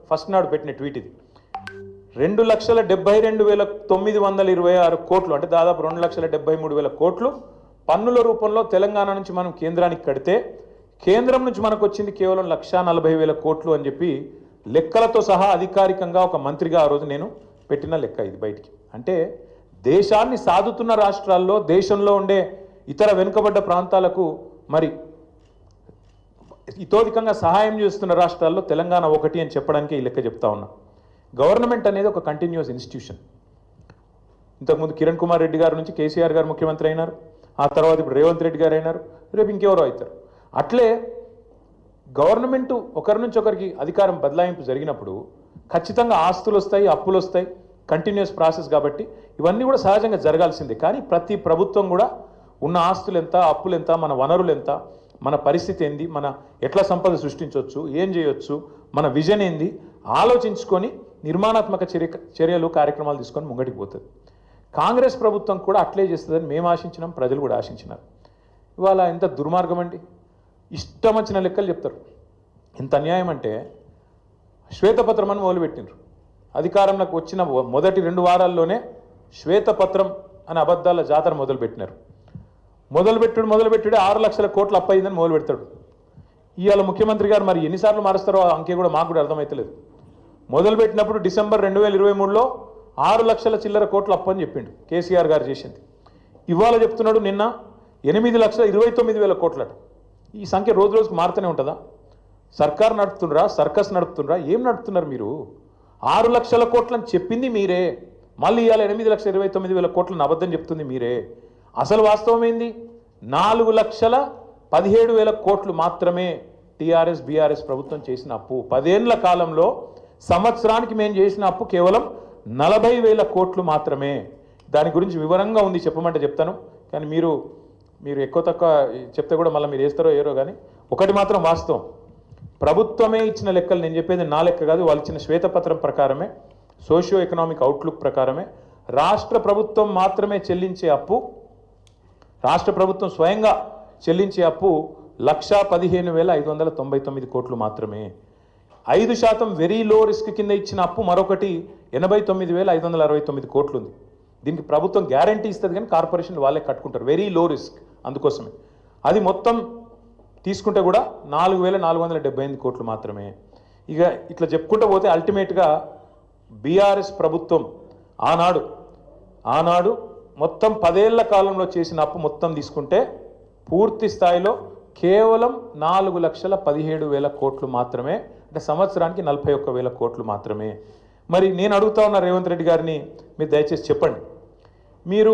First నాడు పెట్టిన tweet ఇది. 2,72,926 కోట్లు అంటే దాదాపు 2,73,000 కోట్లు పన్నుల రూపంలో తెలంగాణ నుంచి మనం కేంద్రానికి కడితే కేంద్రం నుంచి మనకు వచ్చింది కేవలం 1,40,000 కోట్లు అని చెప్పి లెక్కలతో సహా అధికారికంగా ఒక మంత్రిగా ఆ రోజు నేను పెట్టిన లెక్క ఇది బయటికి. అంటే దేశాన్ని సాదుతున్న రాష్ట్రాల్లో దేశంలో ఉండే ఇతర వెనుకబడ్డ ప్రాంతాలకు మరి ఇతోధికంగా సహాయం చేస్తున్న రాష్ట్రాల్లో తెలంగాణ ఒకటి అని చెప్పడానికి ఈ లెక్క చెప్తా ఉన్నా. గవర్నమెంట్ అనేది ఒక కంటిన్యూస్ ఇన్స్టిట్యూషన్. ఇంతకుముందు కిరణ్ కుమార్ రెడ్డి గారి నుంచి కేసీఆర్ గారు ముఖ్యమంత్రి అయినారు, ఆ తర్వాత ఇప్పుడు రేవంత్ రెడ్డి గారు అయినారు, రేపు ఇంకెవరో అవుతారు. అట్లే గవర్నమెంట్ ఒకరి నుంచి ఒకరికి అధికారం బదలాయింపు జరిగినప్పుడు ఖచ్చితంగా ఆస్తులు వస్తాయి, అప్పులు వస్తాయి, కంటిన్యూస్ ప్రాసెస్. కాబట్టి ఇవన్నీ కూడా సహజంగా జరగాల్సిందే. కానీ ప్రతి ప్రభుత్వం కూడా ఉన్న ఆస్తులు ఎంత, అప్పులు ఎంత, మన వనరులు ఎంత, మన పరిస్థితి ఏంది, మన ఎట్లా సంపద సృష్టించవచ్చు, ఏం చేయొచ్చు, మన విజన్ ఏంది ఆలోచించుకొని నిర్మాణాత్మక చర్యలు కార్యక్రమాలు తీసుకొని ముంగటికి పోతుంది. కాంగ్రెస్ ప్రభుత్వం కూడా అట్లే చేస్తుందని మేము ఆశించినాం, ప్రజలు కూడా ఆశించినారు. ఇవాళ ఎంత దుర్మార్గం అండి, ఇష్టం వచ్చిన లెక్కలు చెప్తారు. ఎంత అన్యాయం అంటే శ్వేతపత్రం అని మొదలుపెట్టినారు. అధికారంలోకి వచ్చిన మొదటి 2 వారాల్లోనే శ్వేతపత్రం అనే అబద్ధాల జాతర మొదలుపెట్టినారు. మొదలుపెట్టుడు 6 లక్షల కోట్లు అప్పయిందని మొదలు పెడతాడు. ఇవాళ ముఖ్యమంత్రి గారు మరి ఎన్నిసార్లు మారుస్తారో ఆ అంకె కూడా మాకు కూడా అర్థమవుతలేదు. మొదలుపెట్టినప్పుడు డిసెంబర్ 2023లో 6 లక్షల చిల్లర కోట్లు అప్పని చెప్పిండు కేసీఆర్ గారు చేసింది. ఇవాళ చెప్తున్నాడు నిన్న 8,29,000 కోట్లట. ఈ సంఖ్య రోజు రోజుకు మారుతూనే ఉంటుందా? సర్కార్ నడుపుతుండ్రా, సర్కస్ నడుపుతుండ్రా, ఏం నడుపుతున్నారు మీరు? 6 లక్షల కోట్లని చెప్పింది మీరే, మళ్ళీ ఇవాళ 8,29,000 కోట్లను అబద్ధం చెప్తుంది మీరే. అసలు వాస్తవం ఏంది? 4,17,000 కోట్లు మాత్రమే టీఆర్ఎస్ బీఆర్ఎస్ ప్రభుత్వం చేసిన అప్పు. 10 ఏళ్ల కాలంలో సంవత్సరానికి మేము చేసిన అప్పు కేవలం 40,000 కోట్లు మాత్రమే. దాని గురించి వివరంగా ఉంది, చెప్పమంటే చెప్తాను. కానీ మీరు ఎక్కువ తక్కువ చెప్తే కూడా మళ్ళీ మీరు వేస్తారో ఏరో. కానీ ఒకటి మాత్రం వాస్తవం, ప్రభుత్వమే ఇచ్చిన లెక్కలు, నేను చెప్పేది నా లెక్క కాదు, వాళ్ళు ఇచ్చిన శ్వేతపత్రం ప్రకారమే, సోషియో ఎకనామిక్ అవుట్లుక్ ప్రకారమే రాష్ట్ర ప్రభుత్వం మాత్రమే చెల్లించే అప్పు, రాష్ట్ర ప్రభుత్వం స్వయంగా చెల్లించే అప్పు 1,15,599 కోట్లు మాత్రమే. 5% వెరీ లో రిస్క్ కింద ఇచ్చిన అప్పు మరొకటి 89,569 కోట్లు ఉంది. దీనికి ప్రభుత్వం గ్యారంటీ ఇస్తుంది కానీ కార్పొరేషన్లు వాళ్ళే కట్టుకుంటారు, వెరీ లో రిస్క్. అందుకోసమే అది మొత్తం తీసుకుంటే కూడా 4,478 కోట్లు మాత్రమే. ఇక ఇట్లా చెప్పుకుంటూ పోతే అల్టిమేట్గా బీఆర్ఎస్ ప్రభుత్వం ఆనాడు మొత్తం 10 ఏళ్ల కాలంలో చేసిన అప్పు మొత్తం తీసుకుంటే పూర్తి స్థాయిలో కేవలం 4,17,000 కోట్లు మాత్రమే. అంటే సంవత్సరానికి 41,000 కోట్లు మాత్రమే. మరి నేను అడుగుతా ఉన్న రేవంత్ రెడ్డి గారిని, మీరు దయచేసి చెప్పండి, మీరు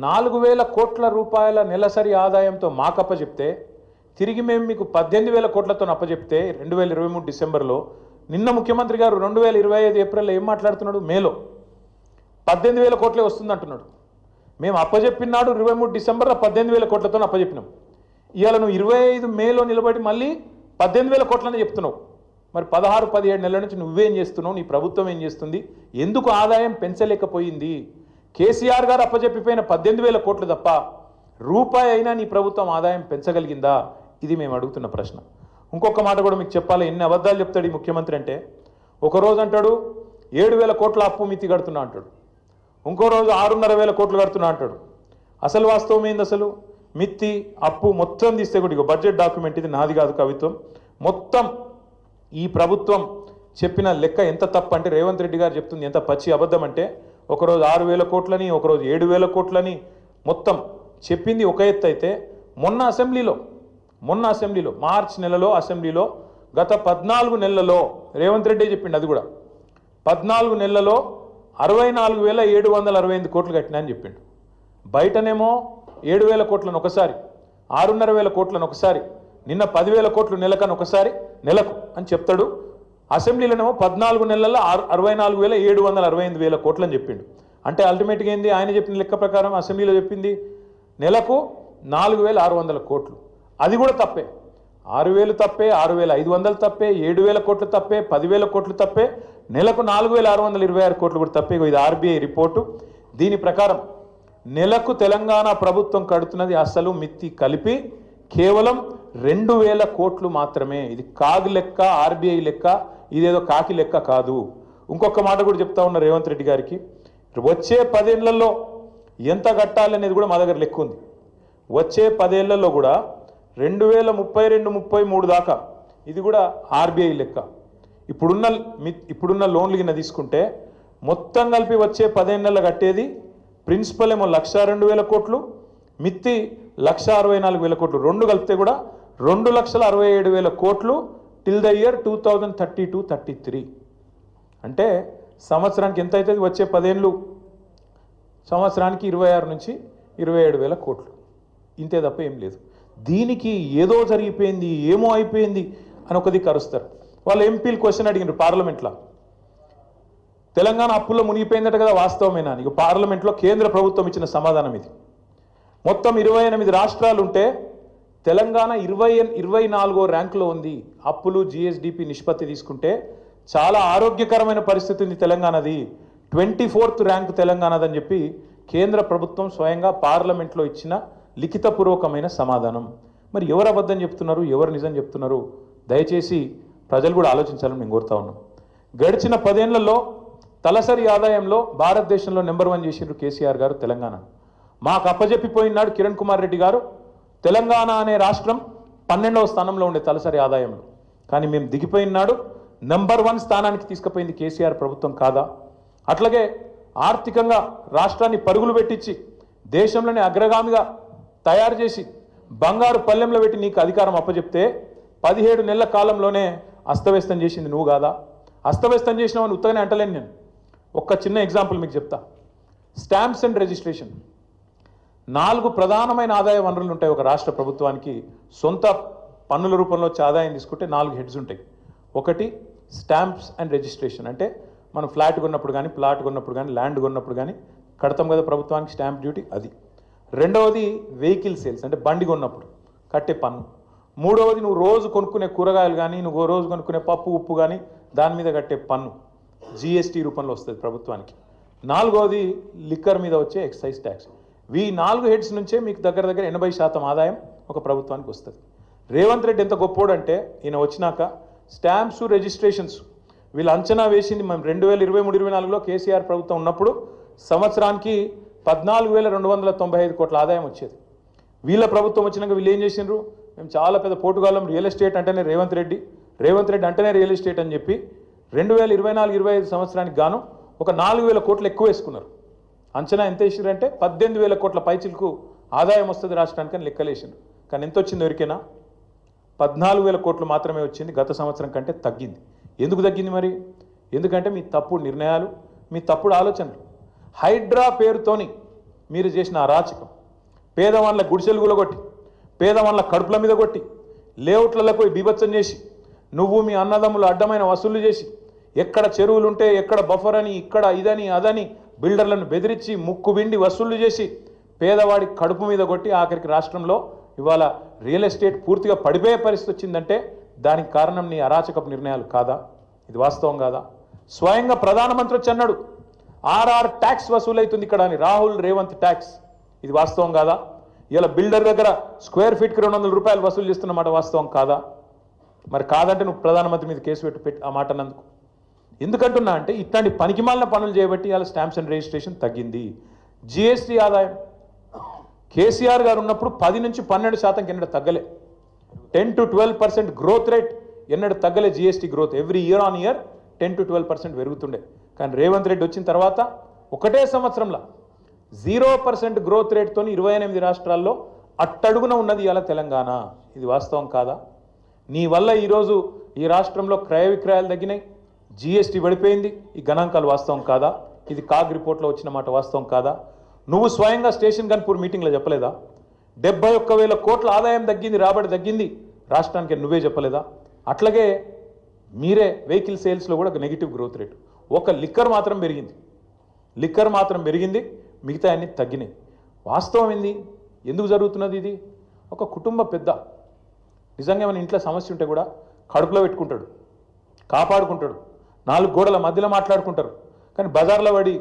4,000 కోట్ల రూపాయల నెలసరి ఆదాయంతో మాకు అప్పచెప్తే తిరిగి మేము మీకు 18,000 కోట్లతో అప్పచెప్తే 2023 డిసెంబర్లో, నిన్న ముఖ్యమంత్రి గారు 2025 ఏప్రిల్లో ఏం మాట్లాడుతున్నాడు? మేలో 18,000 కోట్లే వస్తుంది అంటున్నాడు. మేము అప్పచెప్పినాడు 23 డిసెంబర్లో 18,000 కోట్లతో అప్పచెప్పినాం. ఇవాళ నువ్వు 25 మేలో నిలబడి మళ్ళీ 18,000 కోట్లనే చెప్తున్నావు. మరి 16-17 నెలల నుంచి నువ్వేం చేస్తున్నావు? నీ ప్రభుత్వం ఏం చేస్తుంది? ఎందుకు ఆదాయం పెంచలేకపోయింది? కేసీఆర్ గారు అప్పచెప్పిపోయిన 18,000 కోట్లు తప్ప రూపాయి అయినా నీ ప్రభుత్వం ఆదాయం పెంచగలిగిందా? ఇది మేము అడుగుతున్న ప్రశ్న. ఇంకొక మాట కూడా మీకు చెప్పాలి, ఎన్ని అబద్ధాలు చెప్తాడు ఈ ముఖ్యమంత్రి అంటే, ఒకరోజు అంటాడు 7,000 కోట్ల అప్పు మితి కడుతున్నా అంటాడు, ఇంకో రోజు 6,500 కోట్లు కడుతున్నా అంటాడు. అసలు వాస్తవం ఏంది? అసలు మిత్తి అప్పు మొత్తం తీస్తే కూడా బడ్జెట్ డాక్యుమెంట్ ఇది, నాది కాదు కవిత్వం. మొత్తం ఈ ప్రభుత్వం చెప్పిన లెక్క ఎంత తప్పు అంటే, రేవంత్ రెడ్డి గారు చెప్తుంది ఎంత పచ్చి అబద్ధం అంటే, ఒకరోజు 6,000 కోట్లని, ఒకరోజు 7,000 కోట్లని మొత్తం చెప్పింది ఒక ఎత్తు అయితే, మొన్న అసెంబ్లీలో మార్చి నెలలో అసెంబ్లీలో గత 14 నెలలలో రేవంత్ రెడ్డి చెప్పిండు, అది కూడా 14 నెలలలో 64,768 కోట్లు కట్టినా అని చెప్పిండు. బయటనేమో 7,000 కోట్లను ఒకసారి, 6,500 కోట్లను ఒకసారి, నిన్న 10,000 కోట్లు నెలకు అని చెప్తాడు. అసెంబ్లీలోనేమో 14 నెలల్లో 64,768 కోట్లు అని చెప్పిండు. అంటే అల్టిమేట్గా ఏంది? ఆయన చెప్పిన లెక్క ప్రకారం అసెంబ్లీలో చెప్పింది నెలకు 4,600 కోట్లు. అది కూడా తప్పే. 6,000 తప్పే, 6,500 తప్పే, 7,000 కోట్లు తప్పే, 10,000 కోట్లు తప్పే, నెలకు 4,626 కోట్లు కూడా తప్పే. ఇది ఆర్బీఐ రిపోర్టు. దీని ప్రకారం నెలకు తెలంగాణ ప్రభుత్వం కడుతున్నది అసలు మిత్తి కలిపి కేవలం 2000 కోట్లు మాత్రమే. ఇది కాగు లెక్క, ఆర్బీఐ లెక్క, ఇదేదో కాకి లెక్క కాదు. ఇంకొక మాట కూడా చెప్తా ఉన్నా రేవంత్ రెడ్డి గారికి, వచ్చే 10 ఏళ్లలో ఎంత కట్టాలి అనేది కూడా మా దగ్గర లెక్క ఉంది. వచ్చే 10 ఏళ్లలో కూడా 2032-33 దాకా ఇది కూడా ఆర్బీఐ లెక్క. ఇప్పుడున్న లోన్లు కింద తీసుకుంటే మొత్తం కలిపి వచ్చే 10 ఏళ్లలో కట్టేది ప్రిన్సిపల్ ఏమో 1,02,000 కోట్లు, మిత్తి 1,64,000 కోట్లు, రెండు కలిపితే కూడా 2,67,000 కోట్లు టిల్ ద ఇయర్ 2032-33. అంటే సంవత్సరానికి ఎంత అవుతుంది? వచ్చే 10 ఏళ్ళు సంవత్సరానికి 26,000-27,000 కోట్లు, ఇంతే తప్ప ఏం లేదు. దీనికి ఏదో జరిగిపోయింది, ఏమో అయిపోయింది అని ఒక దిక్కు అరుస్తారు. వాళ్ళు ఎంపీలు క్వశ్చన్ అడిగినారు పార్లమెంట్లో, తెలంగాణ అప్పుల్లో మునిగిపోయిందట కదా, వాస్తవమేనా? ఇక పార్లమెంట్లో కేంద్ర ప్రభుత్వం ఇచ్చిన సమాధానం ఇది. మొత్తం 28 రాష్ట్రాలు ఉంటే తెలంగాణ 24వ ర్యాంకులో ఉంది. అప్పులు జిఎస్డిపి నిష్పత్తి తీసుకుంటే చాలా ఆరోగ్యకరమైన పరిస్థితి ఉంది తెలంగాణది. 24th ర్యాంక్ తెలంగాణదని చెప్పి కేంద్ర ప్రభుత్వం స్వయంగా పార్లమెంట్లో ఇచ్చిన లిఖితపూర్వకమైన సమాధానం. మరి ఎవరు అబద్ధం చెప్తున్నారు, ఎవరు నిజం చెప్తున్నారు? దయచేసి ప్రజలు కూడా ఆలోచించాలని మేము కోరుతా ఉన్నాం. గడిచిన 10 ఏళ్లలో తలసరి ఆదాయంలో భారతదేశంలో నెంబర్ 1 చేసిండ్రు కేసీఆర్ గారు తెలంగాణ. మాకు అప్పజెప్పిపోయినాడు కిరణ్ కుమార్ రెడ్డి గారు, తెలంగాణ అనే రాష్ట్రం 12వ స్థానంలో ఉండే తలసరి ఆదాయంలో. కానీ మేము దిగిపోయినాడు నెంబర్ 1 స్థానానికి తీసుకుపోయింది కేసీఆర్ ప్రభుత్వం కాదా? అట్లాగే ఆర్థికంగా రాష్ట్రాన్ని పరుగులు పెట్టించి దేశంలోనే అగ్రగామిగా తయారు చేసి బంగారు పల్లెంలో పెట్టి నీకు అధికారం అప్పచెప్తే 17 నెలల కాలంలోనే అస్తవ్యస్తం చేసింది నువ్వు కాదా? అస్తవ్యస్తం చేసినావని ఉత్తగానే అంటలేను నేను. ఒక్క చిన్న ఎగ్జాంపుల్ మీకు చెప్తా. స్టాంప్స్ అండ్ రిజిస్ట్రేషన్ 4 ప్రధానమైన ఆదాయ వనరులు ఉంటాయి ఒక రాష్ట్ర ప్రభుత్వానికి. సొంత పన్నుల రూపంలో వచ్చే ఆదాయం తీసుకుంటే 4 హెడ్స్ ఉంటాయి. ఒకటి స్టాంప్స్ అండ్ రిజిస్ట్రేషన్, అంటే మనం ఫ్లాట్ కొన్నప్పుడు కానీ, ప్లాట్ కొన్నప్పుడు కానీ, ల్యాండ్ కొన్నప్పుడు కానీ కడతాం కదా ప్రభుత్వానికి స్టాంప్ డ్యూటీ, అది. రెండవది వెహికల్ సేల్స్, అంటే బండి కొన్నప్పుడు కట్టే పన్ను. మూడవది నువ్వు రోజు కొనుక్కునే కూరగాయలు కానీ, నువ్వు రోజు కొనుక్కునే పప్పు ఉప్పు కానీ దాని మీద కట్టే పన్ను జిఎస్టీ రూపంలో వస్తుంది ప్రభుత్వానికి. నాలుగవది లిక్కర్ మీద వచ్చే ఎక్సైజ్ ట్యాక్స్. ఈ 4 హెడ్స్ నుంచే మీకు దగ్గర 80% ఆదాయం ఒక ప్రభుత్వానికి వస్తుంది. రేవంత్ రెడ్డి ఎంత గొప్పోడంటే ఈయన వచ్చినాక స్టాంప్స్, రిజిస్ట్రేషన్స్ వీళ్ళు అంచనా వేసింది మేము 2023-24లో కేసీఆర్ ప్రభుత్వం ఉన్నప్పుడు సంవత్సరానికి 14,295 కోట్ల ఆదాయం వచ్చేది. వీళ్ళ ప్రభుత్వం వచ్చినాక వీళ్ళు ఏం చేసిండ్రు? మేము చాలా పెద్ద పోటుగాలం, రియల్ ఎస్టేట్ అంటేనే రేవంత్ రెడ్డి అంటేనే రియల్ ఎస్టేట్ అని చెప్పి 2024-25 సంవత్సరానికి గాను ఒక 4,000 కోట్లు ఎక్కువ వేసుకున్నారు. అంచనా ఎంత వేసారంటే 18,000 కోట్ల పైచిలకు ఆదాయం వస్తుంది రాష్ట్రానికి అని లెక్కలేసిండ్రు. కానీ ఎంత వచ్చింది ఎవరికైనా? 14,000 కోట్లు మాత్రమే వచ్చింది. గత సంవత్సరం కంటే తగ్గింది. ఎందుకు తగ్గింది మరి? ఎందుకంటే మీ తప్పుడు నిర్ణయాలు, మీ తప్పుడు ఆలోచనలు. హైడ్రా పేరుతోని మీరు చేసిన అరాచకం, పేదవాళ్ళ గుడిసెలు గులగొట్టి, పేదవాళ్ళ కడుపుల మీద కొట్టి, లేఅవుట్లలో పోయి బీభత్సం చేసి, నువ్వు మీ అన్నదమ్ములు అడ్డమైన వసూళ్లు చేసి, ఎక్కడ చెరువులు ఉంటే ఎక్కడ బఫర్ అని, ఇక్కడ ఇదని అదని బిల్డర్లను బెదిరించి ముక్కు బిండి వసూళ్లు చేసి పేదవాడి కడుపు మీద కొట్టి ఆఖరికి రాష్ట్రంలో ఇవాళ రియల్ ఎస్టేట్ పూర్తిగా పడిపోయే పరిస్థితి వచ్చిందంటే దానికి కారణం నీ అరాచకపు నిర్ణయాలు కాదా? ఇది వాస్తవం కాదా? స్వయంగా ప్రధానమంత్రి వచ్చి అన్నాడు ఆర్ఆర్ ట్యాక్స్ వసూలైతుంది ఇక్కడ అని, రాహుల్ రేవంత్ ట్యాక్స్. ఇది వాస్తవం కాదా? ఇలా బిల్డర్ దగ్గర స్క్వేర్ ఫీట్కి 200 రూపాయలు వసూలు చేస్తున్నమాట వాస్తవం కాదా? మరి కాదంటే నువ్వు ప్రధానమంత్రి మీద కేసు పెట్టి ఆ మాట అన్నందుకు. ఎందుకంటున్నా అంటే ఇట్లాంటి పనికిమాలిన పనులు చేయబట్టి ఇవాళ స్టాంప్స్ అండ్ రిజిస్ట్రేషన్ తగ్గింది. జిఎస్టీ ఆదాయం కేసీఆర్ గారు ఉన్నప్పుడు 10-12% ఎన్నడూ తగ్గలే. 10-12% గ్రోత్ రేట్ ఎన్నడూ తగ్గలే. GST growth every year on year 10-12% పెరుగుతుండే. కానీ రేవంత్ రెడ్డి వచ్చిన తర్వాత ఒకటే సంవత్సరంలో 0% గ్రోత్ రేట్తో 28 రాష్ట్రాల్లో అట్టడుగున ఉన్నది ఇవాళ తెలంగాణ. ఇది వాస్తవం కాదా? నీ వల్ల ఈరోజు ఈ రాష్ట్రంలో క్రయ విక్రయాలు తగ్గినాయి, జిఎస్టీ పడిపోయింది. ఈ గణాంకాలు వాస్తవం కాదా? ఇది కాగ్ రిపోర్ట్లో వచ్చిన మాట వాస్తవం కాదా? నువ్వు స్వయంగా స్టేషన్ గన్పూర్ మీటింగ్లో చెప్పలేదా? 71,000 కోట్ల ఆదాయం తగ్గింది, రాబడి తగ్గింది రాష్ట్రానికి, నువ్వే చెప్పలేదా? అట్లాగే మీరే వెహికల్ సేల్స్లో కూడా నెగిటివ్ గ్రోత్ రేటు. ఒక లిక్కర్ మాత్రం పెరిగింది, మిగతా అన్ని తగ్గినాయి. వాస్తవం ఏంది? ఎందుకు జరుగుతున్నది ఇది? ఒక కుటుంబ పెద్ద నిజంగా మన ఇంట్లో సమస్య ఉంటే కూడా కడుపులో పెట్టుకుంటాడు, కాపాడుకుంటాడు, 4 గోడల మధ్యలో మాట్లాడుకుంటారు. కానీ బజార్లో పడి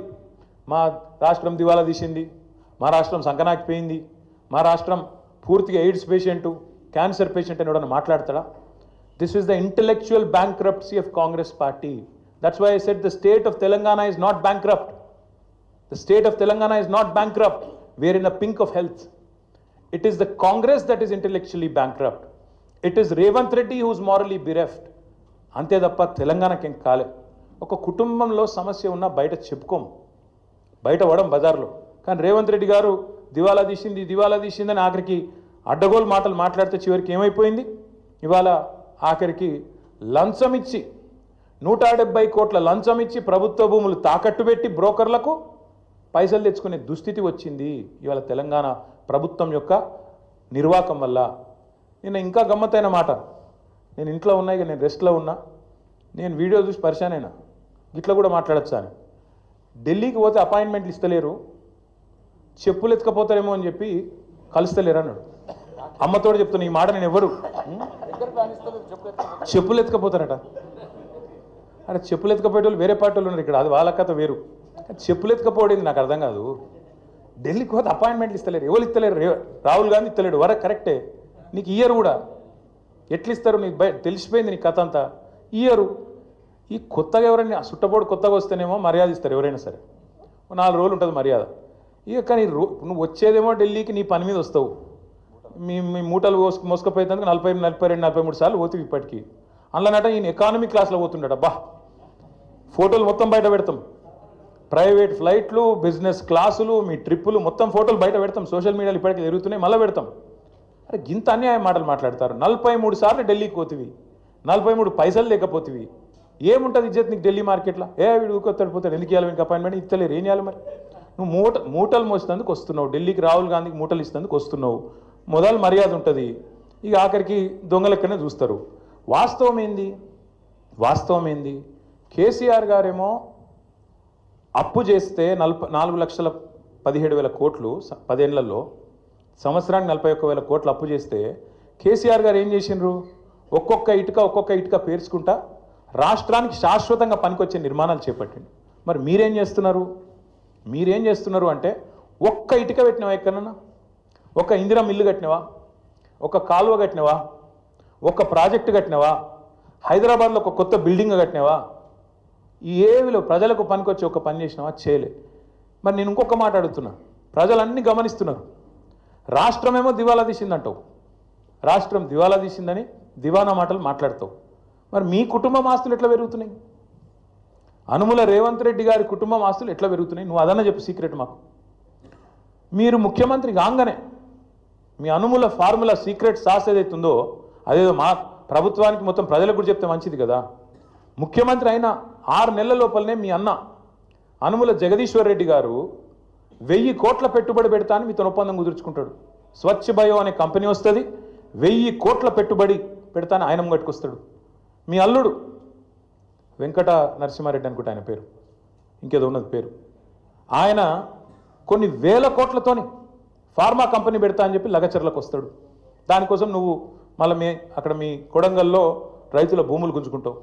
మా రాష్ట్రం దివాలా తీసింది, మా రాష్ట్రం సంకనాకిపోయింది, మా రాష్ట్రం పూర్తిగా ఎయిడ్స్ పేషెంటు, క్యాన్సర్ పేషెంట్ అని ఎవడన్నా మాట్లాడతాడా? This is the intellectual bankruptcy of Congress party. That's why I said the state of Telangana is not bankrupt. The state of Telangana is not bankrupt. We are in the pink of health. It is the Congress that is intellectually bankrupt. It is Revanth Reddy who is morally bereft. అంతే తప్ప తెలంగాణకి ఏం కాలే. ఒక కుటుంబంలో సమస్య ఉన్నా బయట చెప్పుకోము, బయట పడం బజార్లో. కానీ రేవంత్ రెడ్డి గారు దివాలా తీసిందని ఆఖరికి అడ్డగోలు మాటలు మాట్లాడితే చివరికి ఏమైపోయింది? ఇవాళ ఆఖరికి లంచం ఇచ్చి 170 కోట్ల లంచం ఇచ్చి ప్రభుత్వ భూములు తాకట్టు పెట్టి బ్రోకర్లకు పైసలు తెచ్చుకునే దుస్థితి వచ్చింది ఇవాళ తెలంగాణ ప్రభుత్వం యొక్క నిర్వాకం వల్ల. నేను ఇంకా గమ్మత్తైన మాట, నేను ఇంట్లో ఉన్నా, ఇక నేను రెస్ట్లో ఉన్నా, నేను వీడియో చూసి పరిశాన్ అయినా, ఇట్లా కూడా మాట్లాడచ్చా అని. ఢిల్లీకి పోతే అపాయింట్మెంట్లు ఇస్తలేరు, చెప్పులు ఎత్తుకపోతారేమో అని చెప్పి కలుస్తలేరు అన్నాడు. అమ్మతోడు చెప్తున్నా ఈ మాట, నేను ఎవరు చెప్పులు ఎత్తుకపోతారట. అరే చెప్పులు ఎత్తుకపోయే వాళ్ళు వేరే పార్టీ వాళ్ళు ఉన్నారు ఇక్కడ, అది వాళ్ళ కథ వేరు. చెప్పులు ఎత్తుకపోయింది నాకు అర్థం కాదు. ఢిల్లీకి పోతే అపాయింట్మెంట్లు ఇస్తలేరు, ఎవరు ఇస్తలేరు? రాహుల్ గాంధీ ఇస్తలేడు, వరకు కరెక్టే. నీకు ఇయ్యరు కూడా, ఎట్లు ఇస్తారు? నీకు తెలిసిపోయింది నీ కథ అంతా. ఇయ్యరు. ఈ కొత్తగా ఎవరైనా సుట్టపోడు కొత్తగా వస్తేనేమో మర్యాద ఇస్తారు ఎవరైనా సరే, 4 రోజులు ఉంటుంది మర్యాద. ఇక కానీ నువ్వు వచ్చేదేమో ఢిల్లీకి నీ పని మీద వస్తావు, మీ మూటలు మోసుకపోయేందుకు 40, 42, 43 సార్లు పోతుంది ఇప్పటికీ. అందులోనట ఈయన ఎకానమీ క్లాస్లో పోతుండట. బా ఫోటోలు మొత్తం బయట పెడతాం, ప్రైవేట్ ఫ్లైట్లు, బిజినెస్ క్లాసులు, మీ ట్రిప్పులు మొత్తం ఫోటోలు బయట పెడతాం, సోషల్ మీడియాలో ఇప్పటికీ తిరుగుతున్నాయి, మళ్ళీ పెడతాం. అరే గింత అన్యాయం మాటలు మాట్లాడతారు. 43 సార్లు ఢిల్లీకి పోతివి, 43 పైసలు లేకపోతివి, ఏముంటుంది ఇజ్జత్ నీకు ఢిల్లీ మార్కెట్లో? వీడు ఊకొత్తాడు పోతాడు, ఎందుకు ఇవ్వాలి మీకు అపాయింట్మెంట్? ఇస్తలేరు, ఏం చేయాలి మరి? నువ్వు మూటలు మోసేందుకు వస్తున్నావు ఢిల్లీకి, రాహుల్ గాంధీకి మూటలు ఇస్తేందుకు వస్తున్నావు, మొదలు మర్యాద ఉంటుంది. ఇక ఆఖరికి దొంగలెక్కనే చూస్తారు. వాస్తవం ఏంది? కేసీఆర్ గారేమో అప్పు చేస్తే 4,17,000 కోట్లు 10 ఏళ్లలో, సంవత్సరానికి 41,000 కోట్లు అప్పు చేస్తే కేసీఆర్ గారు ఏం చేసిండ్రు? ఒక్కొక్క ఇటుక పేర్చుకుంటా రాష్ట్రానికి శాశ్వతంగా పనికొచ్చే నిర్మాణాలు చేపట్టిండు. మరి మీరేం చేస్తున్నారు అంటే, ఒక్క ఇటుక పెట్టినవా ఎక్కడన్నా? ఒక ఇందిరా మిల్లు కట్టినవా? ఒక కాలువ కట్టినవా? ఒక ప్రాజెక్టు కట్టినవా? హైదరాబాద్లో ఒక కొత్త బిల్డింగ్ కట్టినవా? ఏవిలో ప్రజలకు పనికొచ్చి ఒక పని చేసినావా? చేయలే. మరి నేను ఇంకొక మాట అడుగుతున్నా, ప్రజలన్నీ గమనిస్తున్నారు. రాష్ట్రమేమో దివాలా తీసిందంటావు, రాష్ట్రం దివాలా తీసిందని దివానా మాటలు మాట్లాడతావు. మరి మీ కుటుంబం ఆస్తులు ఎట్లా పెరుగుతున్నాయి? అనుముల రేవంత్ రెడ్డి గారి కుటుంబం ఆస్తులు ఎట్లా పెరుగుతున్నాయి? నువ్వు అదన్నా చెప్పు సీక్రెట్ మాకు. మీరు ముఖ్యమంత్రి కాగానే మీ అనుముల ఫార్ములా సీక్రెట్ సాస్ ఏదైతుందో అదేదో మా ప్రభుత్వానికి మొత్తం ప్రజలకు కూడా చెప్తే మంచిది కదా. ముఖ్యమంత్రి అయిన 6 నెలల లోపలనే మీ అన్న అనుముల జగదీశ్వర్ రెడ్డి గారు 1000 కోట్ల పెట్టుబడి పెడతా అని మీతో ఒప్పందం కుదుర్చుకుంటాడు. స్వచ్ఛ బయో అనే కంపెనీ వస్తుంది, 1000 కోట్ల పెట్టుబడి పెడతాను ఆయన కట్టుకొస్తాడు. మీ అల్లుడు వెంకట నరసింహారెడ్డి అనుకుంటే ఆయన పేరు, ఇంకేదో ఉన్నది పేరు, ఆయన కొన్ని వేల కోట్లతోని ఫార్మా కంపెనీ పెడతా అని చెప్పి లగచర్లకు వస్తాడు. దానికోసం నువ్వు మళ్ళీ అక్కడ మీ కొడంగల్లో రైతుల భూములు గుంజుకుంటావు.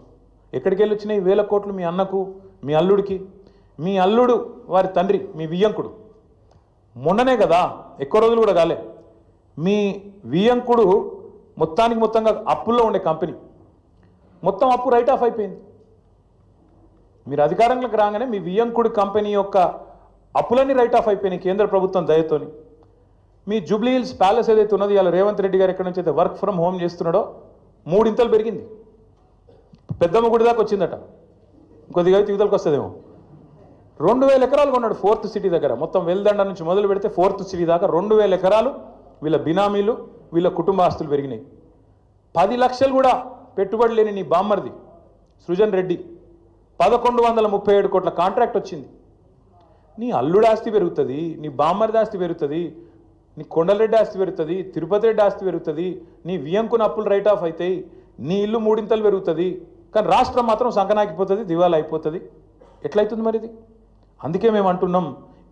ఎక్కడికి వెళ్ళి వచ్చినాయి 1000 కోట్లు? మీ అన్నకు, మీ అల్లుడికి. మీ అల్లుడు వారి తండ్రి మీ వియ్యంకుడు మొన్ననే కదా, ఎక్కువ రోజులు కూడా కాలే, మీ వియ్యంకుడు మొత్తంగా అప్పుల్లో ఉండే కంపెనీ మొత్తం అప్పు రైట్ ఆఫ్ అయిపోయింది. మీరు అధికారంలోకి రాగానే మీ వియ్యంకుడు కంపెనీ యొక్క అప్పులన్నీ రైట్ ఆఫ్ అయిపోయినాయి కేంద్ర ప్రభుత్వం దయతోని. మీ జూబ్లీ హిల్స్ ప్యాలెస్ ఏదైతే ఉన్నది, ఇలా రేవంత్ రెడ్డి గారు ఎక్కడి నుంచి అయితే వర్క్ ఫ్రమ్ హోమ్ చేస్తున్నాడో 3 ఇంతలు పెరిగింది. పెద్దమ్మ గుడి దాకా వచ్చిందట, కొద్దిగా అయితే యువతలకు వస్తుందేమో. 2000 ఎకరాలు కొన్నాడు 4th సిటీ దగ్గర. మొత్తం వెల్దండ నుంచి మొదలు పెడితే 4th సిటీ దాకా 2000 ఎకరాలు వీళ్ళ బినామీలు, వీళ్ళ కుటుంబ ఆస్తులు పెరిగినాయి. 10 లక్షలు కూడా పెట్టుబడి లేని నీ బామ్మర్ది సృజన్ రెడ్డి 1137 కోట్ల కాంట్రాక్ట్ వచ్చింది. నీ అల్లుడు ఆస్తి పెరుగుతుంది, నీ బామ్మర్ది ఆస్తి పెరుగుతుంది, నీ కొండలరెడ్డి ఆస్తి పెరుగుతుంది, తిరుపతి రెడ్డి ఆస్తి పెరుగుతుంది, నీ వియంకున అప్పులు రైట్ ఆఫ్ అవుతాయి, నీ ఇల్లు 3 ఇంతలు పెరుగుతుంది. కానీ రాష్ట్రం మాత్రం సంకనాకిపోతుంది, దివాలా అయిపోతుంది. ఎట్లయితుంది మరి ఇది? అందుకే మేము అంటున్నాం,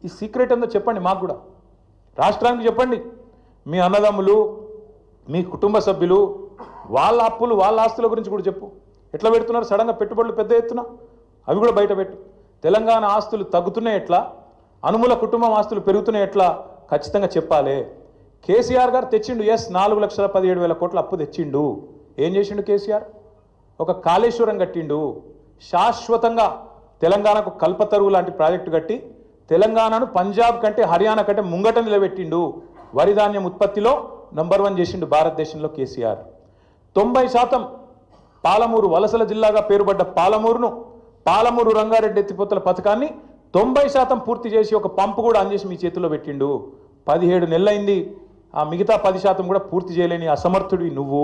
ఈ సీక్రెట్ ఏందో చెప్పండి మాకు కూడా, రాష్ట్రానికి చెప్పండి. మీ అన్నదమ్ములు, మీ కుటుంబ సభ్యులు, వాళ్ళ అప్పులు, వాళ్ళ ఆస్తుల గురించి కూడా చెప్పు. ఎట్లా పెడుతున్నారు సడన్గా పెట్టుబడులు పెద్ద ఎత్తున? అవి కూడా బయట పెట్టు. తెలంగాణ ఆస్తులు తగ్గుతున్నాయి ఎట్లా, అనుముల కుటుంబం ఆస్తులు పెరుగుతున్నాయి ఎట్లా ఖచ్చితంగా చెప్పాలి. కేసీఆర్ గారు తెచ్చిండు, ఎస్ 4,17,000 కోట్ల అప్పు తెచ్చిండు. ఏం చేసిండు కేసీఆర్? ఒక కాళేశ్వరం కట్టిండు, శాశ్వతంగా తెలంగాణకు కల్పతరువు లాంటి ప్రాజెక్టు కట్టి తెలంగాణను పంజాబ్ కంటే హర్యానా కంటే ముంగట నిలబెట్టిండు. వరి ధాన్యం ఉత్పత్తిలో నంబర్ 1 చేసిండు భారతదేశంలో కేసీఆర్. 90% పాలమూరు వలసల జిల్లాగా పేరుపడ్డ పాలమూరు రంగారెడ్డి ఎత్తిపోతల పథకాన్ని 90% పూర్తి చేసి ఒక పంపు కూడా ఆన్ చేసి మీ చేతిలో పెట్టిండు. 17 నెలలైంది, ఆ మిగతా 10% కూడా పూర్తి చేయలేని అసమర్థుడివి నువ్వు.